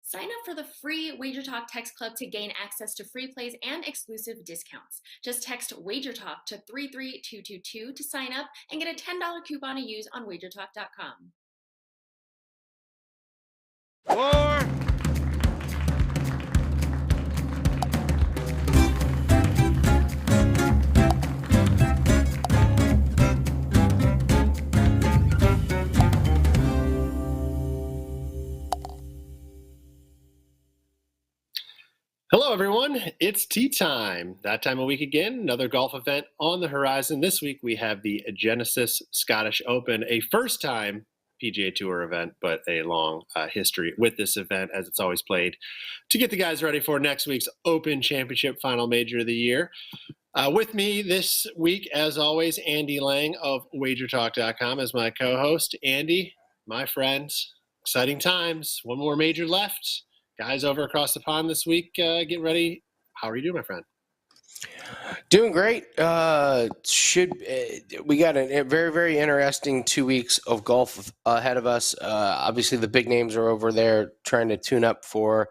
Sign up for the free WagerTalk text club to gain access to free plays and exclusive discounts. Just text WagerTalk to 33222 to sign up and get a $10 coupon to use on WagerTalk.com. Four. Hello, everyone. It's tea time. That time of week again. Another golf event on the horizon. This week we have the Genesis Scottish Open, a first-time PGA Tour event, but a long history with this event, as it's always played to get the guys ready for next week's Open Championship final major of the year. With me this week, as always, Andy Lang of WagerTalk.com as my co-host. Andy, my friend, exciting times. One more major left. Guys over across the pond this week, getting ready. How are you doing, my friend? Doing great. We got a very, very interesting 2 weeks of golf ahead of us. Obviously, the big names are over there trying to tune up for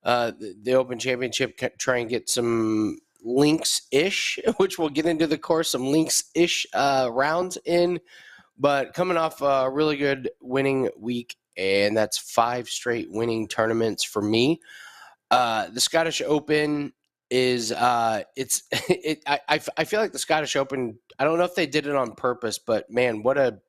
the Open Championship, try and get some links-ish, which we'll get into the course, some links-ish rounds in. But coming off a really good winning week, and that's 5 straight winning tournaments for me. The Scottish Open is I feel like the Scottish Open, I don't know if they did it on purpose, but man, what an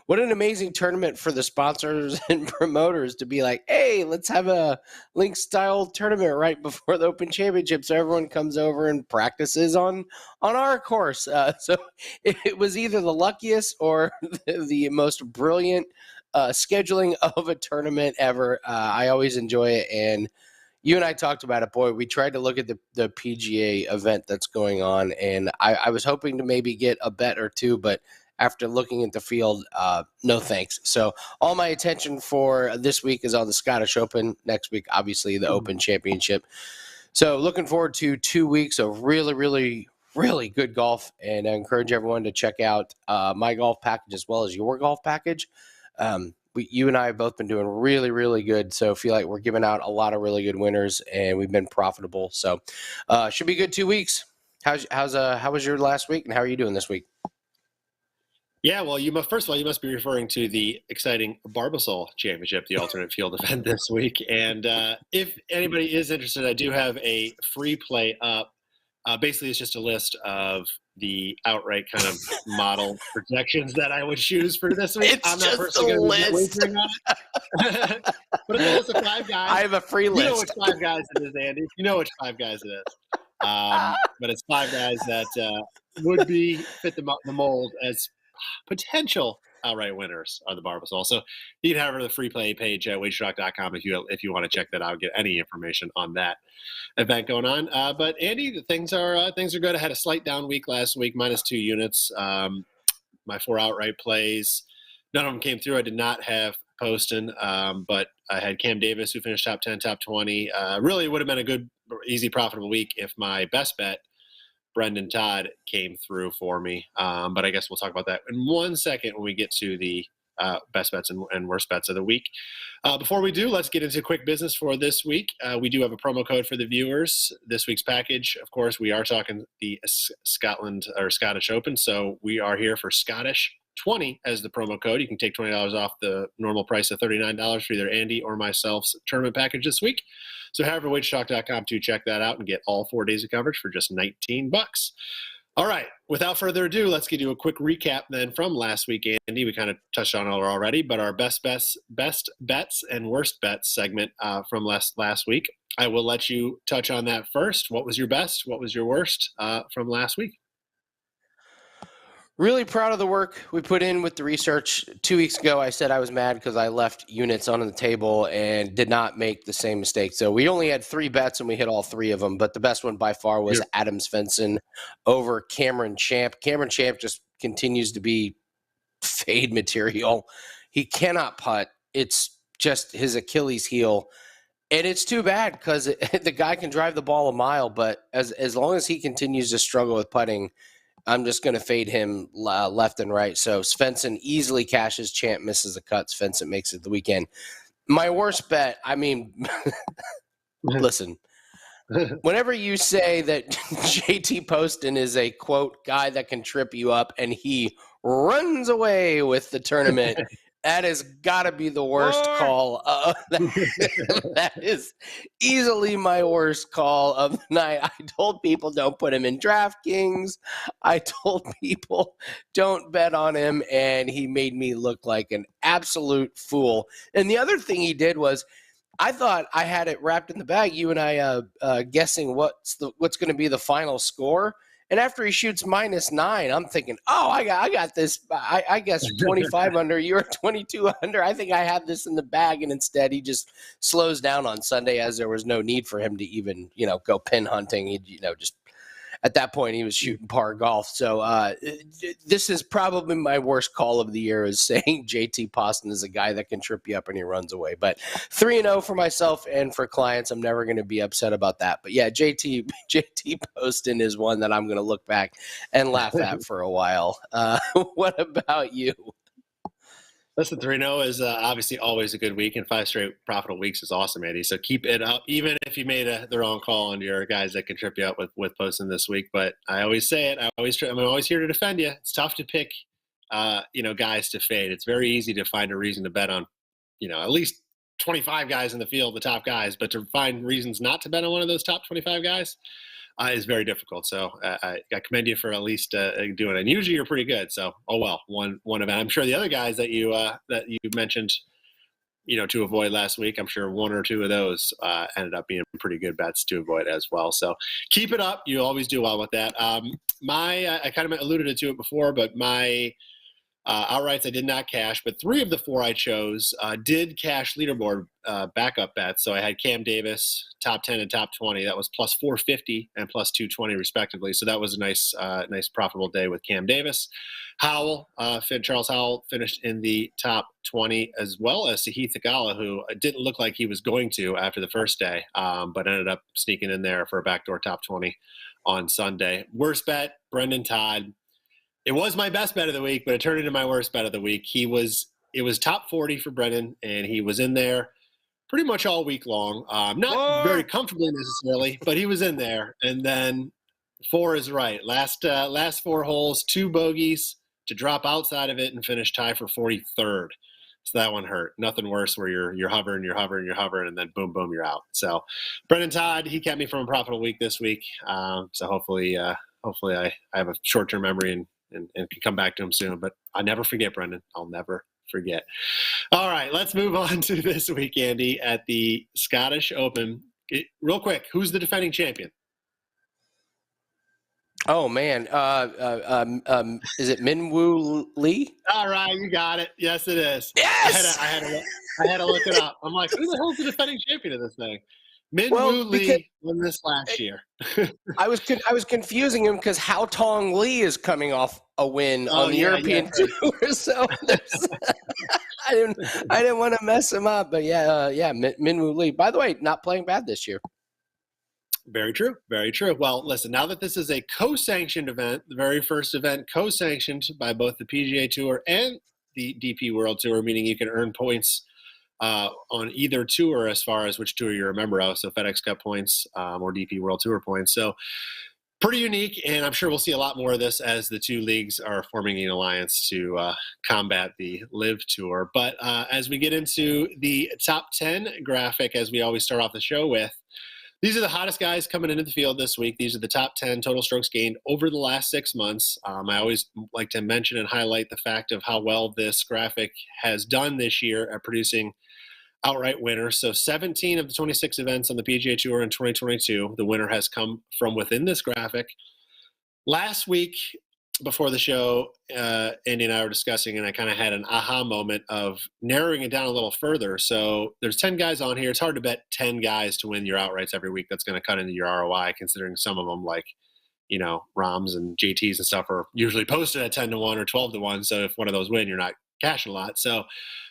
amazing tournament for the sponsors and promoters to be like, hey, let's have a link style tournament right before the Open Championship, so everyone comes over and practices on our course. So it was either the luckiest or the most brilliant scheduling of a tournament ever. I always enjoy it, and you and I talked about it, boy. We tried to look at the PGA event that's going on, and I was hoping to maybe get a bet or two, but after looking at the field, no thanks. So all my attention for this week is on the Scottish Open. Next week, obviously, the Open Championship. So looking forward to 2 weeks of really, really, really good golf, and I encourage everyone to check out my golf package as well as your golf package. You and I have both been doing really, really good, so feel like we're giving out a lot of really good winners, and we've been profitable. So should be good 2 weeks. How was your last week, and how are you doing this week? Yeah, well, first of all, you must be referring to the exciting Barbasol Championship, the alternate field event this week. And if anybody is interested, I do have a free play up. Basically, it's just a list of the outright kind of model projections that I would choose for this week. It's I'm not just personally a going to be list. wagering on it. But it's a list of 5 guys. I have a free list. You know which 5 guys it is, Andy. You know which 5 guys it is. But it's 5 guys that would fit the mold as potential outright winners on the Barbasol. So you can head over to the free play page at WagerTalk.com if you want to check that out, get any information on that event going on. But Andy, things are good. I had a slight down week last week, -2 units. My 4 outright plays, none of them came through. I did not have Poston, but I had Cam Davis, who finished top 10, top 20. Really would have been a good, easy, profitable week if my best bet, Brendan Todd, came through for me. But I guess we'll talk about that in 1 second when we get to the best bets and worst bets of the week. Before we do, let's get into quick business for this week. We do have a promo code for the viewers. This week's package, of course, we are talking the Scottish Open. So we are here for Scottish 20 as the promo code. You can take $20 off the normal price of $39 for either Andy or myself's tournament package this week. So head over to WagerTalk.com to check that out and get all 4 days of coverage for just $19. All right, without further ado, let's give you a quick recap then from last week, Andy. We kind of touched on it already, but our best bets and worst bets segment from last week. I will let you touch on that first. What was your best? What was your worst from last week? Really proud of the work we put in with the research. 2 weeks ago, I said I was mad because I left units on the table and did not make the same mistake. So we only had 3 bets and we hit all 3 of them. But the best one by far was Adam Svensson over Cameron Champ. Cameron Champ just continues to be fade material. He cannot putt. It's just his Achilles heel. And it's too bad because the guy can drive the ball a mile. But as long as he continues to struggle with putting, I'm just going to fade him left and right. So Svensson easily cashes. Champ misses the cut. Svensson makes it the weekend. My worst bet, I mean, listen, whenever you say that JT Poston is a, quote, guy that can trip you up and he runs away with the tournament, that has got to be the worst call. That is easily my worst call of the night. I told people don't put him in DraftKings. I told people don't bet on him, and he made me look like an absolute fool. And the other thing he did was, I thought I had it wrapped in the bag. You and I guessing what's going to be the final score. And after he shoots -9, I'm thinking, oh, I got this. I guess 25 under. You're 22 under. I think I have this in the bag. And instead, he just slows down on Sunday, as there was no need for him to even go pin hunting. He just at that point he was shooting par golf. So this is probably my worst call of the year, is saying JT Poston is a guy that can trip you up and he runs away. But 3-0 for myself and for clients. I'm never going to be upset about that. But yeah, JT Poston is one that I'm going to look back and laugh at for a while. What about you? Listen, 3-0 is obviously always a good week, and 5 straight profitable weeks is awesome, Andy. So keep it up, even if you made the wrong call on your guys that can trip you up with Poston this week. But I always say it. I'm always here to defend you. It's tough to pick, guys to fade. It's very easy to find a reason to bet on, at least 25 guys in the field, the top guys. But to find reasons not to bet on one of those top 25 guys is very difficult. So I commend you for at least doing it. And usually you're pretty good. So, one event. I'm sure the other guys that you mentioned, to avoid last week, I'm sure one or two of those ended up being pretty good bets to avoid as well. So keep it up. You always do well with that. I kind of alluded to it before, but my outrights I did not cash, but 3 of the 4 I chose did cash leaderboard backup bets. So I had Cam Davis, top 10 and top 20. That was plus 450 and plus 220 respectively. So that was a nice profitable day with Cam Davis. Charles Howell finished in the top 20, as well as Sahith Theegala, who didn't look like he was going to after the first day, but ended up sneaking in there for a backdoor top 20 on Sunday. Worst bet, Brendan Todd. It was my best bet of the week, but it turned into my worst bet of the week. It was top 40 for Brendan, and he was in there pretty much all week long. Not very comfortably necessarily, but he was in there. And then 4 is right. Last 4 holes, 2 bogeys to drop outside of it and finish tie for 43rd. So that one hurt. Nothing worse where you're hovering, and then boom, boom, you're out. So Brendan Todd, he kept me from a profitable week this week. So hopefully I have a short-term memory and can come back to him soon. But I never forget, Brendan. I'll never forget. All right, let's move on to this week, Andy, at the Scottish Open. Real quick, who's the defending champion? Oh, man. Is it Minwoo Lee? All right, you got it. Yes, it is. Yes! I had to look it up. I'm like, who the hell's the defending champion of this thing? Minwoo Lee won this last year. I was confusing him because Hao Tong Lee is coming off a win on the European Tour, so I didn't want to mess him up. But Minwoo Lee. By the way, not playing bad this year. Very true. Very true. Well, listen, now that this is a co-sanctioned event, the very first event co-sanctioned by both the PGA Tour and the DP World Tour, meaning you can earn points on either tour as far as which tour you're a member of, so FedEx Cup points or DP World Tour points. So pretty unique, and I'm sure we'll see a lot more of this as the 2 leagues are forming an alliance to combat the Live Tour. But as we get into the top 10 graphic, as we always start off the show with, these are the hottest guys coming into the field this week. These are the top 10 total strokes gained over the last 6 months. I always like to mention and highlight the fact of how well this graphic has done this year at producing outright winners. So 17 of the 26 events on the PGA Tour in 2022, the winner has come from within this graphic. Last week, before the show, Andy and I were discussing, and I kind of had an aha moment of narrowing it down a little further. So there's 10 guys on here. It's hard to bet 10 guys to win your outrights every week. That's going to cut into your ROI, considering some of them, like, ROMs and JTs and stuff, are usually posted at 10 to 1 or 12 to 1. So if one of those win, you're not cashing a lot. So,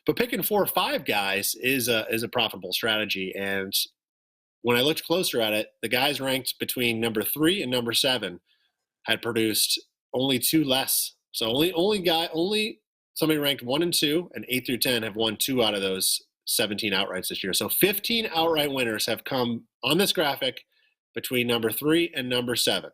but picking 4 or 5 guys is a profitable strategy. And when I looked closer at it, the guys ranked between number 3 and number 7 had produced only 2 less. So only somebody ranked 1 and 2, and 8 through 10 have won 2 out of those 17 outrights this year. So 15 outright winners have come on this graphic between number 3 and number 7.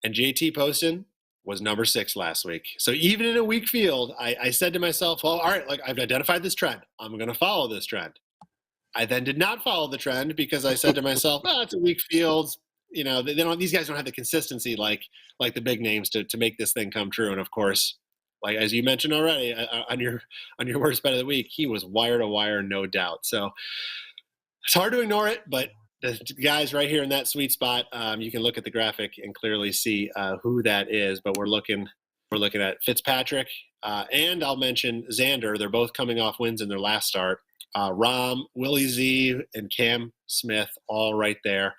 And JT Poston was number 6 last week. So even in a weak field, I said to myself, well, all right, like I've identified this trend. I'm going to follow this trend. I then did not follow the trend because I said to myself, oh, it's a weak field. You know, these guys don't have the consistency like the big names to make this thing come true. And of course, like as you mentioned already on your worst bet of the week, he was wire to wire, no doubt. So it's hard to ignore it, but the guys right here in that sweet spot, you can look at the graphic and clearly see who that is. But we're looking at Fitzpatrick and I'll mention Xander. They're both coming off wins in their last start. Rahm, Willie Z, and Cam Smith all right there.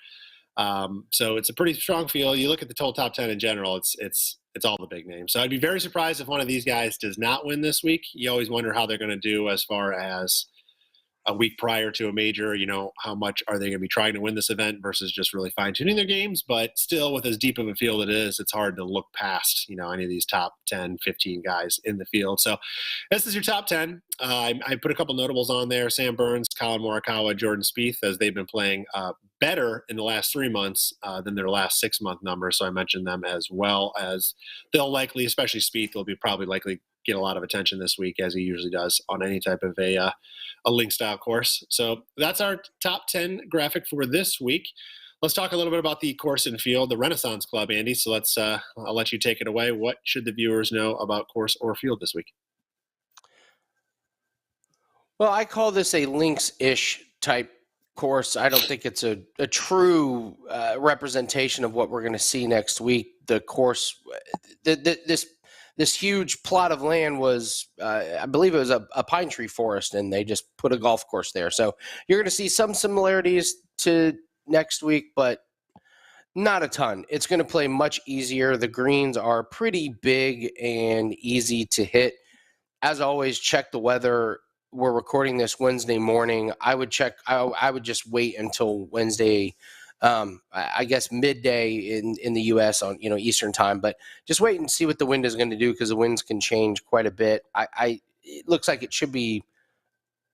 So it's a pretty strong field. You look at the total top 10 in general, it's all the big names. So I'd be very surprised if one of these guys does not win this week. You always wonder how they're going to do as far as a week prior to a major, you know, how much are they going to be trying to win this event versus just really fine-tuning their games. But still, with as deep of a field it is, it's hard to look past, you know, any of these top 10, 15 guys in the field. So this is your top 10. I put a couple notables on there: Sam Burns, Colin Morikawa, Jordan Spieth, as they've been playing better in the last 3 months than their last 6-month numbers. So I mentioned them, as well as they'll likely, especially Spieth, will be probably likely get a lot of attention this week, as he usually does on any type of a link style course. So that's our top 10 graphic for this week. Let's talk a little bit about the course and field, the Renaissance Club, Andy. So I'll let you take it away. What should the viewers know about course or field this week? Well, I call this a links-ish type course. I don't think it's a true representation of what we're going to see next week. The course, this huge plot of land was, I believe it was a pine tree forest, and they just put a golf course there. So you're going to see some similarities to next week, but not a ton. It's going to play much easier. The greens are pretty big and easy to hit. As always, check the weather. We're recording this Wednesday morning. I would just wait until Wednesday, I guess midday in the U.S. on Eastern time, but just wait and see what the wind is going to do, because the winds can change quite a bit. It looks like it should be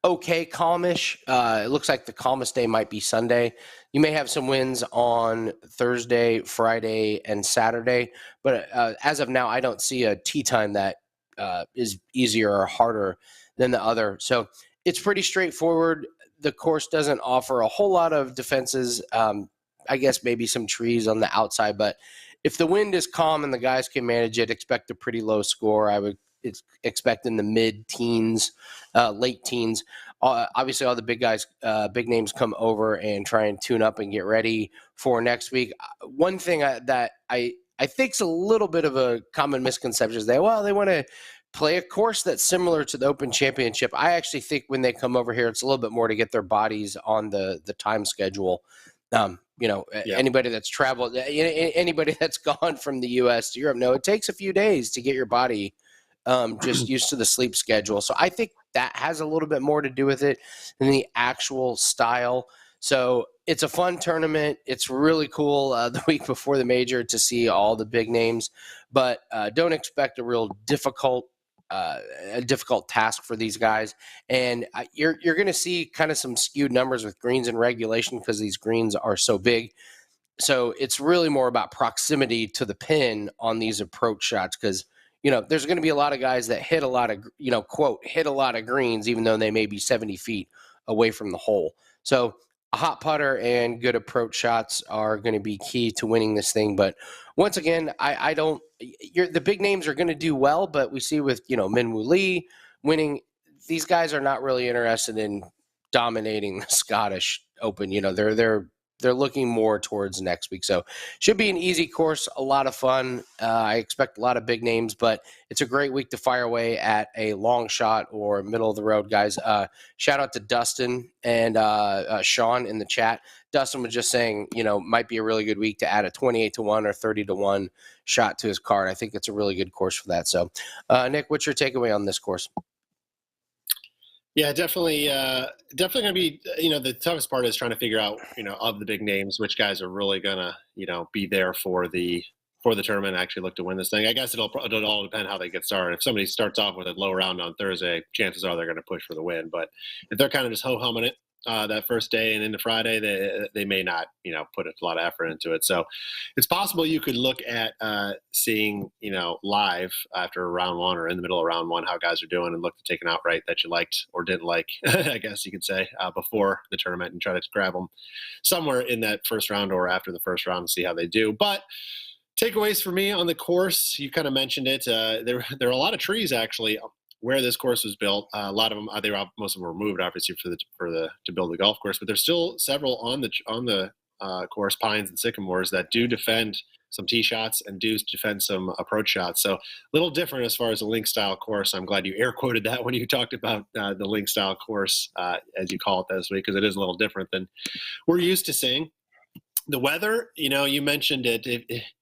okay, calmish. It looks like the calmest day might be Sunday. You may have some winds on Thursday, Friday, and Saturday, but as of now, I don't see a tee time that is easier or harder than the other. So it's pretty straightforward. The course doesn't offer a whole lot of defenses. I guess maybe some trees on the outside, but if the wind is calm and the guys can manage it, expect a pretty low score. I would expect in the mid-teens, late teens. Obviously, all the big guys, big names come over and try and tune up and get ready for next week. One thing that I think's a little bit of a common misconception is they want to play a course that's similar to the Open Championship. I actually think when they come over here, it's a little bit more to get their bodies on the time schedule. Anybody that's traveled, anybody that's gone from the U.S. to Europe, it takes a few days to get your body just used to the sleep schedule. So I think that has a little bit more to do with it than the actual style. So it's a fun tournament. It's really cool the week before the major to see all the big names, but don't expect a real difficult task for these guys. And you're going to see kind of some skewed numbers with greens and regulation because these greens are so big. So it's really more about proximity to the pin on these approach shots, because there's going to be a lot of guys that hit a lot of, quote, hit a lot of greens, even though they may be 70 feet away from the hole. So a hot putter and good approach shots are going to be key to winning this thing. But once again, the big names are going to do well, but we see with, Minwoo Lee winning, these guys are not really interested in dominating the Scottish Open. They're looking more towards next week. So should be an easy course, a lot of fun. I expect a lot of big names, but it's a great week to fire away at a long shot or middle of the road, guys. Shout out to Dustin and Sean in the chat. Dustin was just saying, might be a really good week to add a 28-1 or 30-1 shot to his card. I think it's a really good course for that. So, Nick, what's your takeaway on this course? Yeah, definitely going to be, the toughest part is trying to figure out, of the big names, which guys are really going to, be there for the for the tournament actually look to win this thing. I guess it'll all depend how they get started. If somebody starts off with a low round on Thursday, chances are they're going to push for the win. But if they're kind of just ho-humming it that first day and into Friday, they may not, put a lot of effort into it. So it's possible you could look at seeing, live after round one or in the middle of round one how guys are doing and look to take an outright that you liked or didn't like, I guess you could say, before the tournament and try to grab them somewhere in that first round or after the first round and see how they do. But takeaways for me on the course, you kind of mentioned it. There are a lot of trees actually where this course was built. A lot of them, most of them were moved obviously to build the golf course, but there's still several on the course, pines and sycamores, that do defend some tee shots and do defend some approach shots. So a little different as far as a link style course. I'm glad you air quoted that when you talked about the link style course, as you call it this week, because it is a little different than we're used to seeing. The weather, you mentioned it.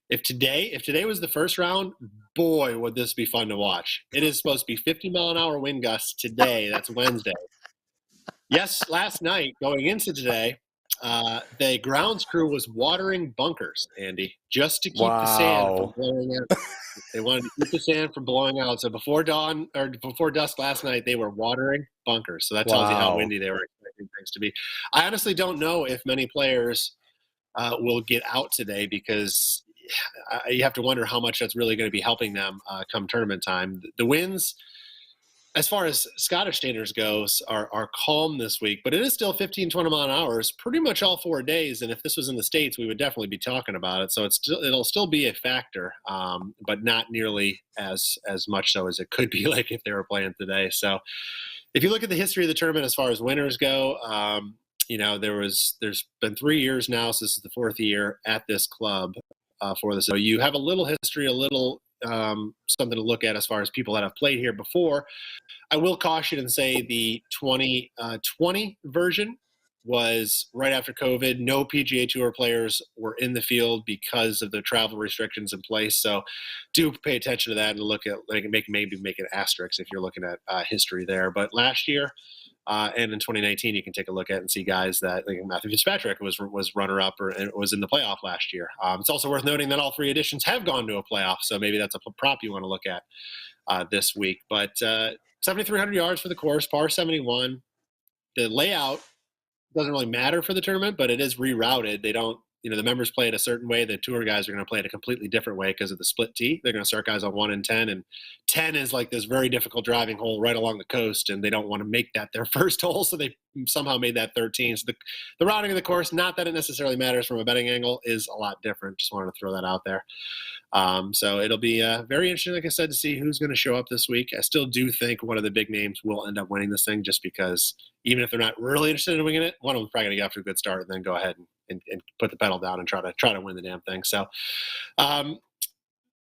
If today was the first round, boy, would this be fun to watch. It is supposed to be 50-mile-an-hour wind gusts today. That's Wednesday. Yes, last night going into today, the grounds crew was watering bunkers, Andy, just to keep the sand from blowing out. They wanted to keep the sand from blowing out. So before dawn or before dusk last night, they were watering bunkers. So that tells you how windy they were expecting things to be. I honestly don't know if many players will get out today, because you have to wonder how much that's really going to be helping them come tournament time. The winds, as far as Scottish standards goes, are calm this week, but it is still 15, 20 mile an hour pretty much all 4 days. And if this was in the States, we would definitely be talking about it. So it'll still be a factor, but not nearly as much so as it could be like if they were playing today. So if you look at the history of the tournament as far as winners go, there's been 3 years now, so this is the 4th year at this club for this. So you have a little history, a little something to look at as far as people that have played here before. I will caution and say the 2020 version was right after COVID. No PGA Tour players were in the field because of the travel restrictions in place. So do pay attention to that and look at maybe make an asterisk if you're looking at history there. But last year, and in 2019, you can take a look at and see guys that, like Matthew Fitzpatrick was runner-up and was in the playoff last year. It's also worth noting that all 3 editions have gone to a playoff, so maybe that's a prop you want to look at this week. But 7,300 yards for the course, par 71. The layout doesn't really matter for the tournament, but it is rerouted. They don't, the members play it a certain way. The tour guys are going to play it a completely different way because of the split tee. They're going to start guys on 1 and 10, and 10 is like this very difficult driving hole right along the coast, and they don't want to make that their first hole, so they somehow made that 13. So the routing of the course, not that it necessarily matters from a betting angle, is a lot different. Just wanted to throw that out there. So it'll be very interesting, like I said, to see who's going to show up this week. I still do think one of the big names will end up winning this thing, just because even if they're not really interested in winning it, one of them's probably going to get off to a good start and then go ahead and put the pedal down and try to win the damn thing. So,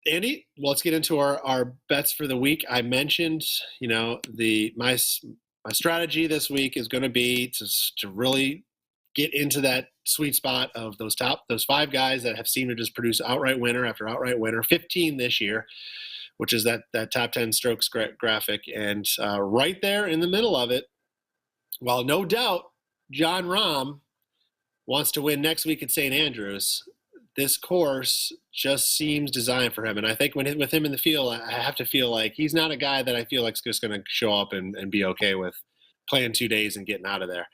Andy, let's get into our bets for the week. I mentioned, my strategy this week is going to be to really get into that sweet spot of those 5 guys that have seemed to just produce outright winner after outright winner, 15 this year, which is that top 10 strokes graphic. And right there in the middle of it, while no doubt Jon Rahm wants to win next week at St. Andrews, this course just seems designed for him. And I think with him in the field, I have to feel like he's not a guy that I feel like is just going to show up and be okay with playing 2 days and getting out of there.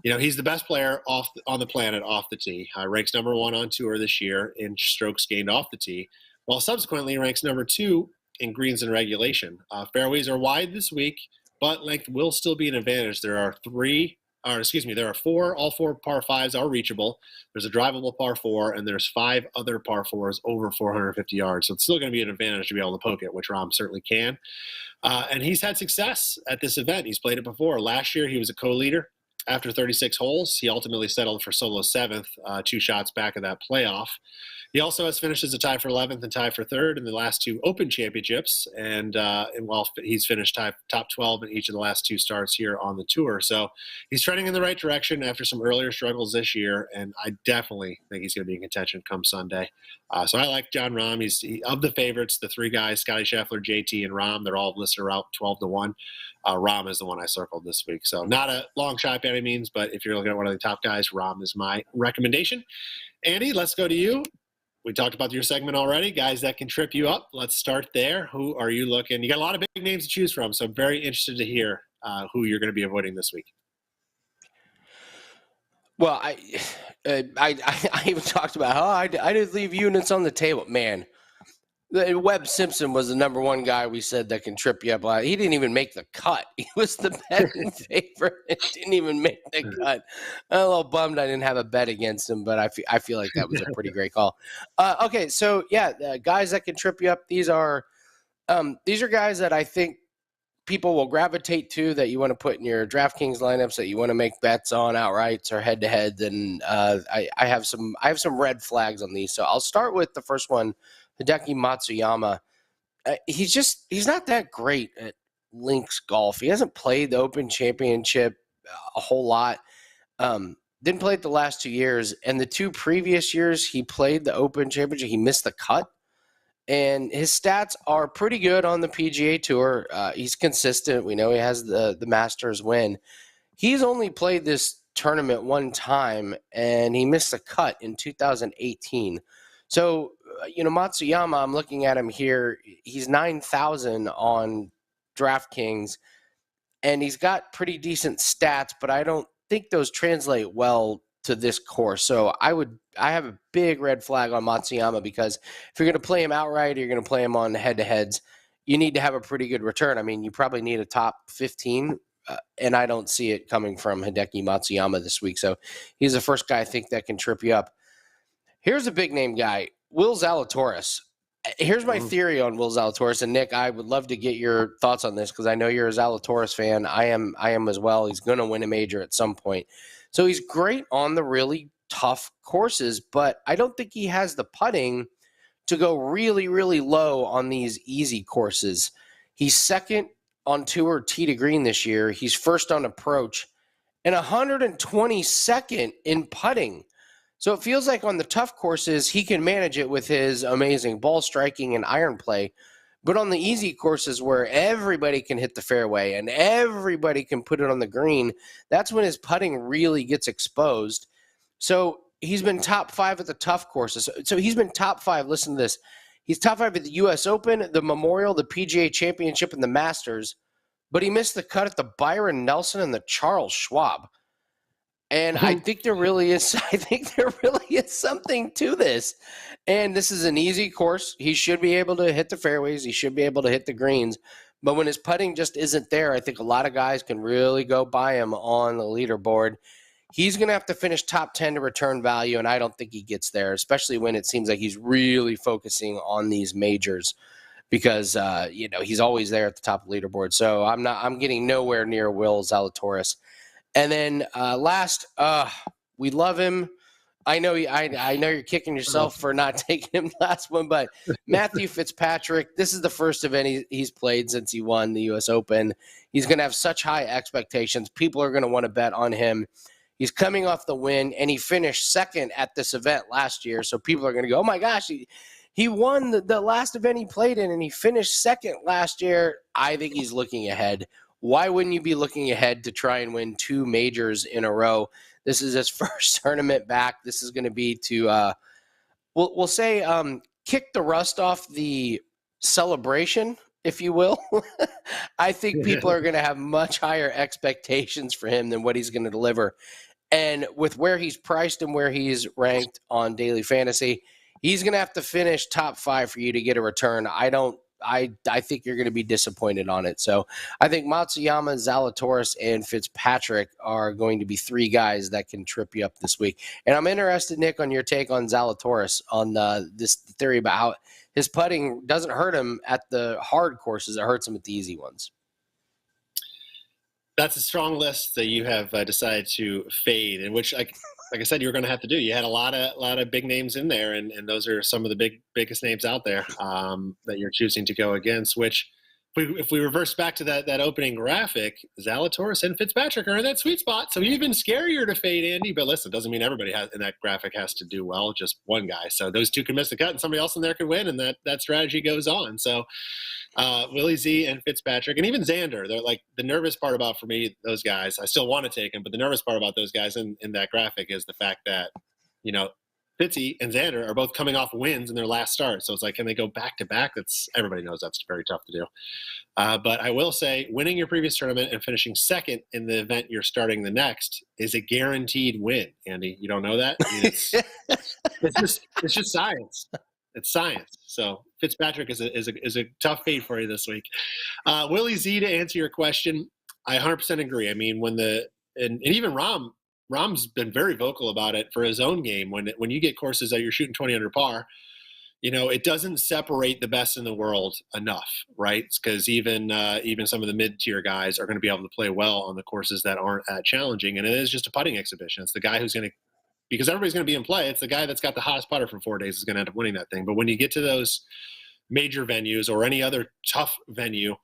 He's the best player on the planet off the tee. Ranks number 1 on tour this year in strokes gained off the tee, while subsequently ranks number 2 in greens and regulation. Fairways are wide this week, but length will still be an advantage. There are 4. All 4 par 5s are reachable. There's a drivable par 4, and there's 5 other par 4s over 450 yards. So it's still going to be an advantage to be able to poke it, which Rahm certainly can. And he's had success at this event. He's played it before. Last year, he was a co-leader. After 36 holes, he ultimately settled for solo 7th, 2 shots back of that playoff. He also has finished as a tie for 11th and tie for 3rd in the last 2 Open Championships, and while he's finished top 12 in each of the last 2 starts here on the tour. So he's trending in the right direction after some earlier struggles this year, and I definitely think he's going to be in contention come Sunday. So I like Jon Rahm. He's of the favorites, the 3 guys, Scotty Scheffler, JT, and Rahm. They're all listed out 12-1. Rahm is the one I circled this week. So not a long shot by any means, but if you're looking at one of the top guys, Rahm is my recommendation. Andy, let's go to you. we talked about your segment already, guys that can trip you up. Let's start there. Who are you looking? You got a lot of big names to choose from, so I'm very interested to hear who you're going to be avoiding this week. Well, I even talked about how I didn't leave units on the table. Man, Webb Simpson was the number one guy we said that can trip you up. He didn't even make the cut. He was the betting favorite and didn't even make the cut. I'm a little bummed I didn't have a bet against him, but I feel like that was a pretty great call. Okay, so yeah, guys that can trip you up. These are guys that I think people will gravitate to, that you want to put in your DraftKings lineups, that you want to make bets on outrights or head to heads. And I have some red flags on these. So I'll start with the first one. Hideki Matsuyama, he's not that great at links golf. He hasn't played the Open Championship a whole lot. Didn't play it the last 2 years. And the 2 previous years he played the Open Championship, he missed the cut. And his stats are pretty good on the PGA Tour. He's consistent. We know he has the Masters win. He's only played this tournament one time, and he missed the cut in 2018. So, Matsuyama, I'm looking at him here. He's 9,000 on DraftKings, and he's got pretty decent stats, but I don't think those translate well to this course. So I have a big red flag on Matsuyama, because if you're going to play him outright or you're going to play him on head-to-heads, you need to have a pretty good return. I mean, you probably need a top 15, and I don't see it coming from Hideki Matsuyama this week. So he's the first guy I think that can trip you up. Here's a big name guy, Will Zalatoris. Here's my theory on Will Zalatoris, and Nick, I would love to get your thoughts on this, because I know you're a Zalatoris fan. I am as well. He's going to win a major at some point. So he's great on the really tough courses, but I don't think he has the putting to go really, really low on these easy courses. He's second on tour tee to green this year. He's first on approach and 122nd in putting. So it feels like on the tough courses, he can manage it with his amazing ball striking and iron play. But on the easy courses where everybody can hit the fairway and everybody can put it on the green, that's when his putting really gets exposed. So he's been top 5 at the tough courses. So he's been top 5. Listen to this. He's top 5 at the U.S. Open, the Memorial, the PGA Championship, and the Masters. But he missed the cut at the Byron Nelson and the Charles Schwab. And I think there really is something to this. And this is an easy course. He should be able to hit the fairways. He should be able to hit the greens. But when his putting just isn't there, I think a lot of guys can really go by him on the leaderboard. He's going to have to finish top 10 to return value, and I don't think he gets there, especially when it seems like he's really focusing on these majors, because he's always there at the top of the leaderboard. So I'm getting nowhere near Will Zalatoris. And then last, we love him. I know you're kicking yourself for not taking him last one, but Matthew Fitzpatrick, this is the first event he's played since he won the U.S. Open. He's going to have such high expectations. People are going to want to bet on him. He's coming off the win, and he finished second at this event last year. So people are going to go, oh my gosh, he won the last event he played in, and he finished second last year. I think he's looking ahead. Why wouldn't you be looking ahead to try and win 2 majors in a row? This is his first tournament back. This is going to be to, we'll say, kick the rust off the celebration, if you will. I think people are going to have much higher expectations for him than what he's going to deliver. And with where he's priced and where he's ranked on Daily Fantasy, he's going to have to finish top 5 for you to get a return. I think you're going to be disappointed on it. So I think Matsuyama, Zalatoris, and Fitzpatrick are going to be 3 guys that can trip you up this week. And I'm interested, Nick, on your take on Zalatoris, on this theory about how his putting doesn't hurt him at the hard courses. It hurts him at the easy ones. That's a strong list that you have decided to fade, in which, like I said, you were going to have to do. You had a lot of big names in there, and those are some of the biggest names out there that you're choosing to go against. Which, if we reverse back to that opening graphic, Zalatoris and Fitzpatrick are in that sweet spot. So even scarier to fade, Andy. But listen, it doesn't mean everybody in that graphic has to do well. Just one guy. So those 2 can miss the cut, and somebody else in there could win, and that strategy goes on. So Willie Z and Fitzpatrick, and even Xander, they're like, the nervous part about, for me, those guys, I still want to take them, but the nervous part about those guys in that graphic is the fact that, Fitzy and Xander are both coming off wins in their last start. So it's like, can they go back to back? Everybody knows that's very tough to do. But I will say, winning your previous tournament and finishing second in the event you're starting the next is a guaranteed win. Andy, you don't know that? I mean, it's just science. It's science. So Fitzpatrick is a tough fate for you this week. Willie Z, to answer your question, I 100% agree. I mean, and even Rahm's been very vocal about it for his own game. When you get courses that you're shooting 20 under par, it doesn't separate the best in the world enough, right? Because even some of the mid-tier guys are going to be able to play well on the courses that aren't that challenging. And it is just a putting exhibition. It's the guy who's going to, because everybody's going to be in play, it's the guy that's got the hottest putter for 4 days is going to end up winning that thing. But when you get to those major venues or any other tough venue,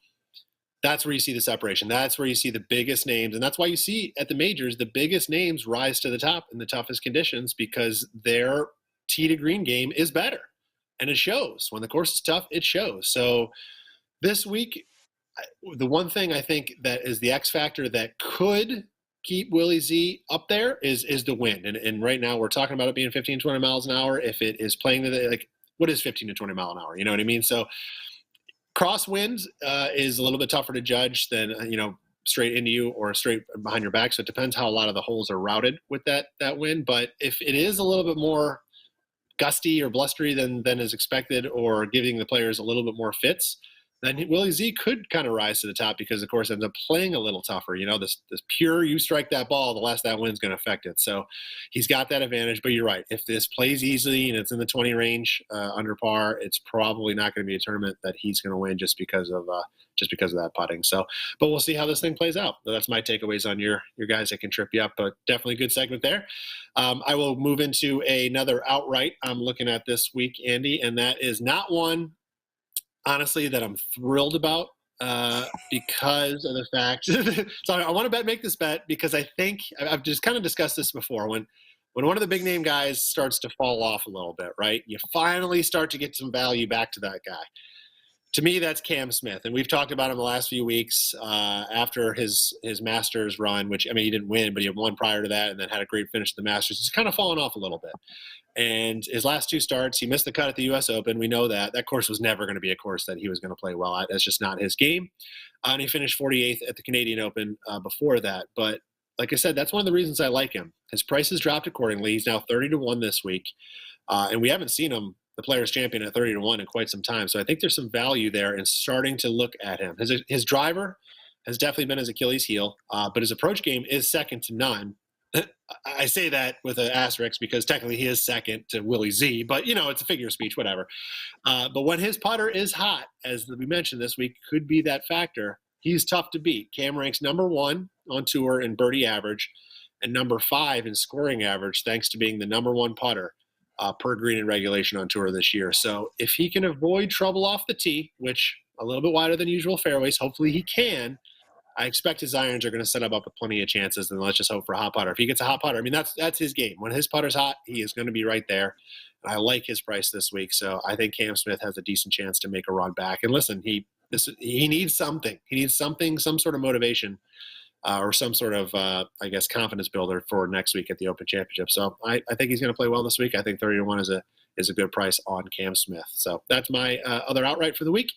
that's where you see the separation. That's where you see the biggest names. And that's why you see at the majors, the biggest names rise to the top in the toughest conditions, because their tee to green game is better. And it shows. When the course is tough, it shows. So this week, the one thing I think that is the X factor that could keep Willie Z up there is the wind. And right now we're talking about it being 15, 20 miles an hour. If it is playing what is 15 to 20 mile an hour? You know what I mean? So crosswind is a little bit tougher to judge than, straight into you or straight behind your back. So it depends how a lot of the holes are routed with that wind. But if it is a little bit more gusty or blustery than is expected, or giving the players a little bit more fits, then Willie Z could kind of rise to the top, because, of course, ends up playing a little tougher. This pure, you strike that ball, the less that wind's going to affect it. So he's got that advantage. But you're right. If this plays easily and it's in the 20 range under par, it's probably not going to be a tournament that he's going to win just because of that putting. So, but we'll see how this thing plays out. That's my takeaways on your guys that can trip you up. But definitely a good segment there. I will move into another outright I'm looking at this week, Andy, and that is not one, honestly, that I'm thrilled about because of the fact. So I want to make this bet because I think I've just kind of discussed this before. When one of the big name guys starts to fall off a little bit, right? You finally start to get some value back to that guy. To me, that's Cam Smith, and we've talked about him the last few weeks after his Masters run, which, I mean, he didn't win, but he won prior to that and then had a great finish at the Masters. He's kind of fallen off a little bit. And his last two starts, he missed the cut at the U.S. Open. We know that. That course was never going to be a course that he was going to play well at. That's just not his game. And he finished 48th at the Canadian Open before that. But like I said, that's one of the reasons I like him. His price has dropped accordingly. He's now 30-1 this week. And we haven't seen him, the Players Champion, at 30-1 in quite some time. So I think there's some value there in starting to look at him. His driver has definitely been his Achilles heel, but his approach game is second to none. I say that with an asterisk because technically he is second to Willie Z, but it's a figure of speech, whatever. But when his putter is hot, as we mentioned this week, could be that factor. He's tough to beat. Cam ranks number 1 on tour in birdie average and number 5 in scoring average, thanks to being the number 1 putter per green in regulation on tour this year. So if he can avoid trouble off the tee, which a little bit wider than usual fairways, hopefully he can. I expect his irons are going to set him up with plenty of chances, and let's just hope for a hot putter. If he gets a hot putter, I mean, that's his game. When his putter's hot, he is going to be right there. And I like his price this week, so I think Cam Smith has a decent chance to make a run back. And listen, he needs something. He needs something, some sort of motivation or some sort of, confidence builder for next week at the Open Championship. So I think he's going to play well this week. I think 30-1 is a good price on Cam Smith. So that's my other outright for the week.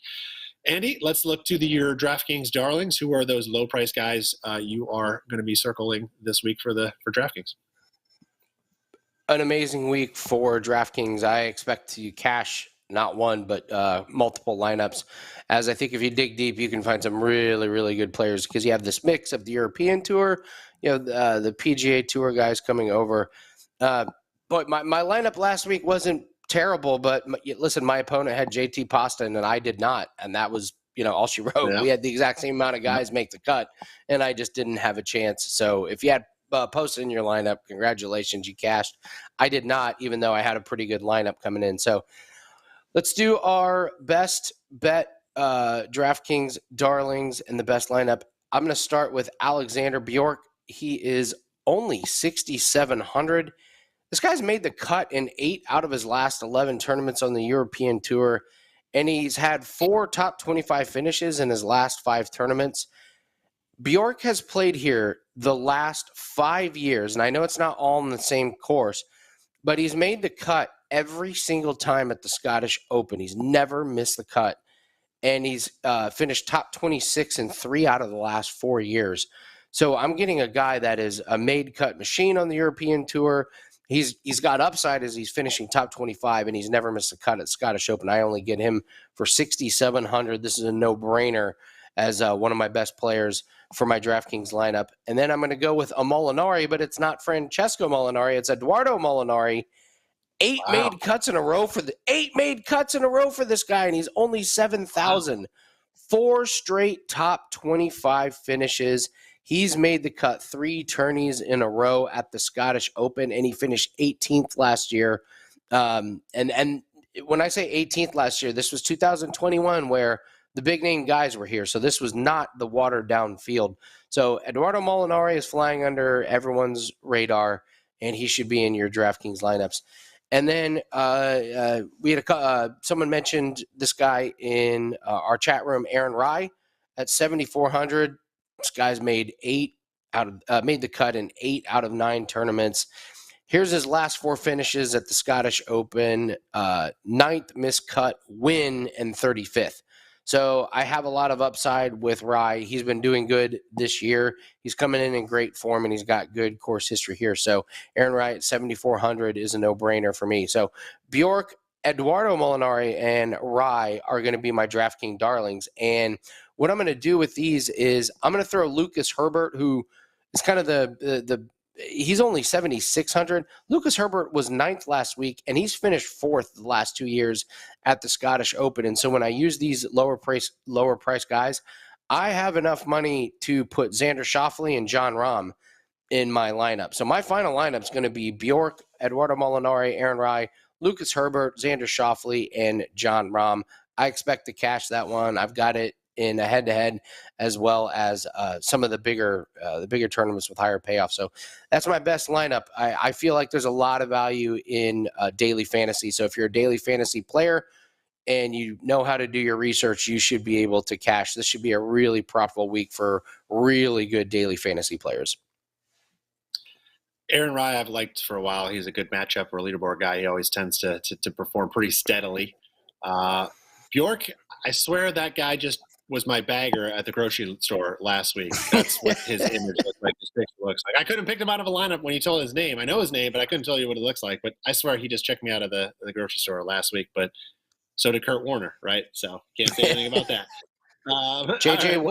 Andy, let's look to your DraftKings darlings. Who are those low-price guys you are going to be circling this week for DraftKings? An amazing week for DraftKings. I expect to cash not one, but multiple lineups, as I think if you dig deep, you can find some really, really good players because you have this mix of the European Tour, the PGA Tour guys coming over. But my lineup last week wasn't terrible, but listen, my opponent had JT Poston and I did not, and that was all she wrote. Yeah. We had the exact same amount of guys make the cut, and I just didn't have a chance. So if you had Poston in your lineup, congratulations, you cashed. I did not, even though I had a pretty good lineup coming in. So let's do our best bet DraftKings darlings and the best lineup. I'm going to start with Alexander Bjork. He is only 6,700. This guy's made the cut in 8 out of his last 11 tournaments on the European Tour, and he's had 4 top 25 finishes in his last 5 tournaments. Bjork has played here the last 5 years, and I know it's not all in the same course, but he's made the cut every single time at the Scottish Open. He's never missed the cut. And he's finished top 26 in 3 out of the last 4 years. So I'm getting a guy that is a made cut machine on the European Tour. He's got upside as he's finishing top 25, and he's never missed a cut at Scottish Open. I only get him for 6,700. This is a no-brainer as one of my best players for my DraftKings lineup. And then I'm going to go with a Molinari, but it's not Francesco Molinari. It's Eduardo Molinari. 8 made cuts in a row for this guy, and he's only 7,000. 4 straight top 25 finishes. He's made the cut 3 tourneys in a row at the Scottish Open, and he finished 18th last year. And when I say 18th last year, this was 2021, where the big name guys were here. So this was not the watered down field. So Eduardo Molinari is flying under everyone's radar, and he should be in your DraftKings lineups. And then we had someone mentioned this guy in our chat room, Aaron Rai, at 7,400. This guy's made the cut in 8 out of 9 tournaments. Here's his last 4 finishes at the Scottish Open: 9th missed cut, win, and 35th. So I have a lot of upside with Rai. He's been doing good this year. He's coming in great form, and he's got good course history here. So Aaron Rai at 7,400 is a no-brainer for me. So Bjork, Eduardo Molinari, and Rai are going to be my DraftKings darlings. And what I'm going to do with these is I'm going to throw Lucas Herbert, who is kind of he's only 7,600. Lucas Herbert was 9th last week, and he's finished 4th the last 2 years at the Scottish Open. And so when I use these lower price guys, I have enough money to put Xander Schauffele and John Rahm in my lineup. So my final lineup is going to be Bjork, Eduardo Molinari, Aaron Rai, Lucas Herbert, Xander Schauffele, and John Rahm. I expect to cash that one. I've got it in a head-to-head, as well as some of the bigger tournaments with higher payoffs. So that's my best lineup. I feel like there's a lot of value in daily fantasy. So if you're a daily fantasy player and you know how to do your research, you should be able to cash. This should be a really profitable week for really good daily fantasy players. Aaron Rai I've liked for a while. He's a good matchup or a leaderboard guy. He always tends to perform pretty steadily. Bjork, I swear that guy just was my bagger at the grocery store last week. That's what his image looks like. His picture looks like. I couldn't pick him out of a lineup when he told his name. I know his name, but I couldn't tell you what it looks like. But I swear he just checked me out of the grocery store last week. But so did Kurt Warner, right? So can't say anything about that. JJ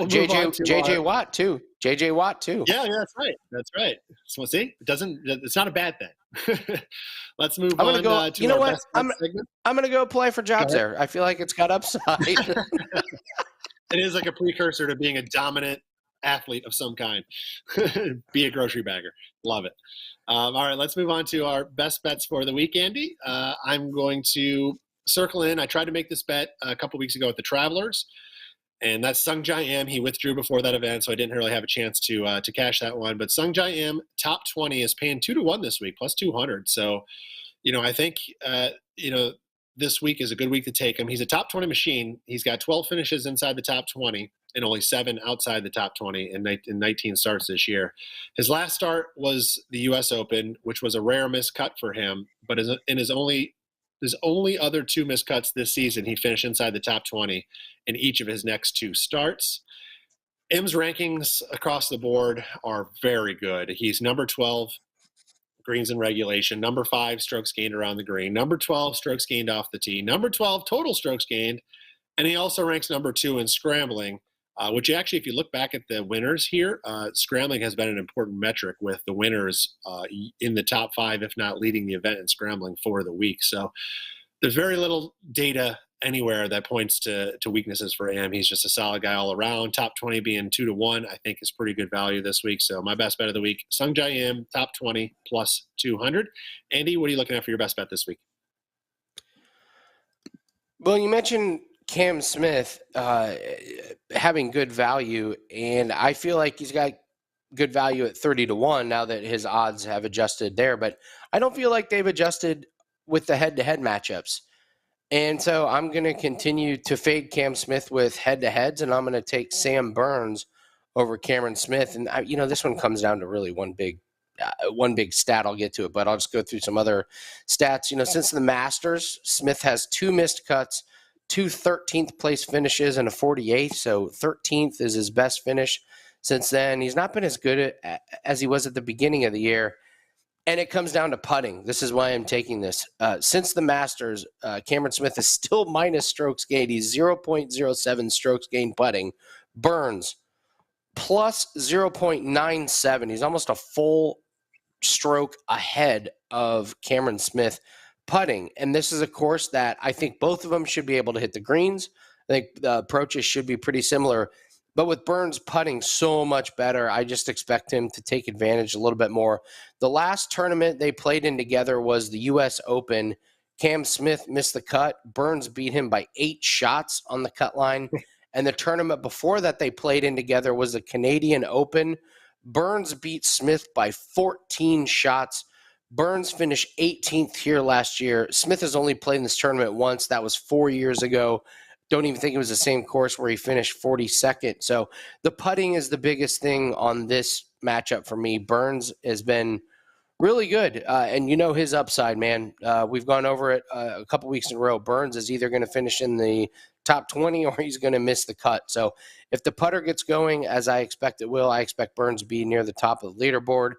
Watt too. JJ Watt too. Yeah, that's right. That's right. So see, it's not a bad thing. Let's move on to you know our what? best segment. I'm going to go play for jobs there. I feel like it's got upside. It is like a precursor to being a dominant athlete of some kind. Be a grocery bagger. Love it. All right, let's move on to our best bets for the week, Andy. I'm going to circle in. I tried to make this bet a couple weeks ago at the Travelers, and that's Sung Jae Im. He withdrew before that event, so I didn't really have a chance to cash that one. But Sung Jae Im, top 20, is paying 2-1 this week, plus 200. So, I think, this week is a good week to take him. He's a top 20 machine. He's got 12 finishes inside the top 20 and only 7 outside the top 20 in 19 starts this year. His last start was the U.S. Open, which was a rare miscut for him. But in his only other 2 miscuts this season, he finished inside the top 20 in each of his next 2 starts. Im's rankings across the board are very good. He's number 12 greens in regulation, number 5 strokes gained around the green, number 12 strokes gained off the tee, number 12 total strokes gained, and he also ranks number 2 in scrambling, which actually, if you look back at the winners here, scrambling has been an important metric with the winners in the top 5, if not leading the event in scrambling for the week. So there's very little data anywhere that points to weaknesses for Im. He's just a solid guy all around. Top 20 being 2-1, I think, is pretty good value this week. So my best bet of the week, Sung Jae Im, top 20 plus 200. Andy, what are you looking at for your best bet this week? Well, you mentioned Cam Smith having good value, and I feel like he's got good value at 30-1 now that his odds have adjusted there. But I don't feel like they've adjusted with the head-to-head matchups. And so I'm going to continue to fade Cam Smith with head-to-heads, and I'm going to take Sam Burns over Cameron Smith. And, this one comes down to really one big one big stat. I'll get to it, but I'll just go through some other stats. Since the Masters, Smith has 2 missed cuts, 2 13th place finishes, and a 48th. So 13th is his best finish since then. He's not been as good as he was at the beginning of the year. And it comes down to putting. This is why I'm taking this. Since the Masters, Cameron Smith is still minus strokes gained. He's 0.07 strokes gained putting. Burns, plus 0.97. He's almost a full stroke ahead of Cameron Smith putting. And this is a course that I think both of them should be able to hit the greens. I think the approaches should be pretty similar. But with Burns putting so much better, I just expect him to take advantage a little bit more. The last tournament they played in together was the U.S. Open. Cam Smith missed the cut. Burns beat him by 8 shots on the cut line. And the tournament before that they played in together was the Canadian Open. Burns beat Smith by 14 shots. Burns finished 18th here last year. Smith has only played in this tournament once. That was 4 years ago. Don't even think it was the same course where he finished 42nd. So the putting is the biggest thing on this matchup for me. Burns has been really good. And his upside, man. We've gone over it a couple weeks in a row. Burns is either going to finish in the top 20 or he's going to miss the cut. So if the putter gets going, as I expect it will, I expect Burns to be near the top of the leaderboard.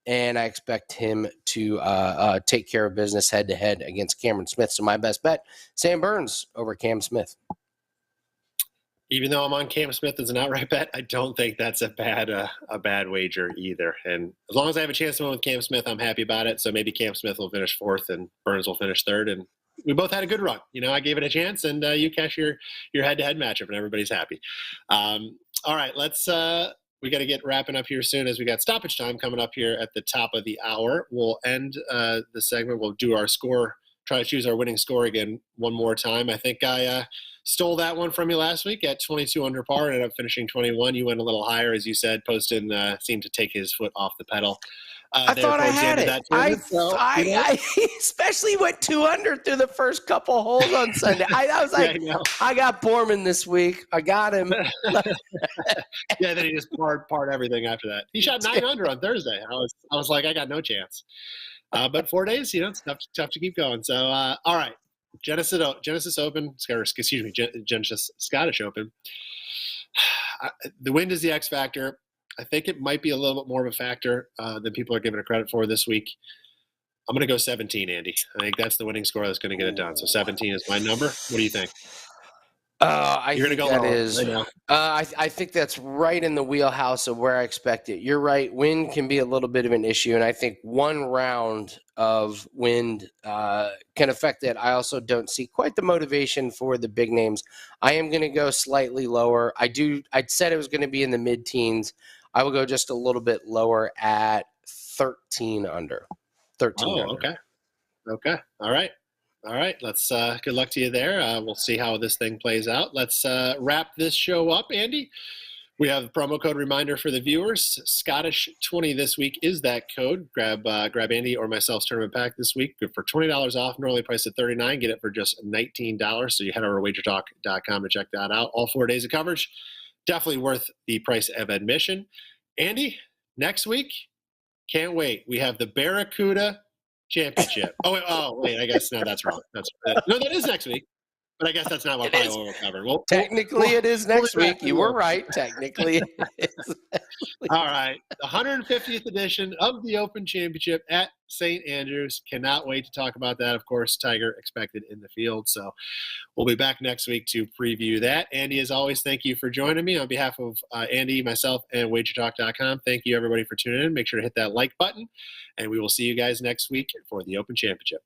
And I expect him to take care of business head-to-head against Cameron Smith. So my best bet, Sam Burns over Cam Smith. Even though I'm on Cam Smith as an outright bet, I don't think that's a bad wager either. And as long as I have a chance to win with Cam Smith, I'm happy about it. So maybe Cam Smith will finish 4th and Burns will finish 3rd. And we both had a good run. I gave it a chance, and you cash your head-to-head matchup, and everybody's happy. All right, let's we got to get wrapping up here soon, as we got stoppage time coming up here at the top of the hour. We'll end the segment. We'll do our score, try to choose our winning score again one more time. I think I stole that one from you last week at 22 under par and ended up finishing 21. You went a little higher, as you said. Poston seemed to take his foot off the pedal. I thought I had it. I especially went 2 under through the first couple holes on Sunday. I was like, I got Borrman this week. I got him. Yeah, then he just parred everything after that. He shot 9 under on Thursday. I was like, I got no chance. But 4 days, it's tough to keep going. So, all right, Genesis Open, Genesis Scottish Open. The wind is the X factor. I think it might be a little bit more of a factor than people are giving it credit for this week. I'm going to go 17, Andy. I think that's the winning score that's going to get it done. So 17 is my number. What do you think? You're going to go that is. I think that's right in the wheelhouse of where I expect it. You're right. Wind can be a little bit of an issue, and I think one round of wind can affect it. I also don't see quite the motivation for the big names. I am going to go slightly lower. I said it was going to be in the mid-teens. I will go just a little bit lower at 13 under. 13 under. Okay. All right. Let's good luck to you there. We'll see how this thing plays out. Let's wrap this show up, Andy. We have a promo code reminder for the viewers. Scottish20 this week is that code. Grab Andy or myself's tournament pack this week for $20 off. Normally priced at $39. Get it for just $19. So you head over to WagerTalk.com to check that out. All 4 days of coverage. Definitely worth the price of admission. Andy, next week, can't wait. We have the Barracuda Championship. Wait, I guess no, that's wrong. No, that is next week. But I guess that's not what we'll cover. Technically, it is next week. You were right. Technically, it is. All right. The 150th edition of the Open Championship at St. Andrews. Cannot wait to talk about that. Of course, Tiger expected in the field. So we'll be back next week to preview that. Andy, as always, thank you for joining me. On behalf of Andy, myself, and WagerTalk.com, thank you, everybody, for tuning in. Make sure to hit that like button. And we will see you guys next week for the Open Championship.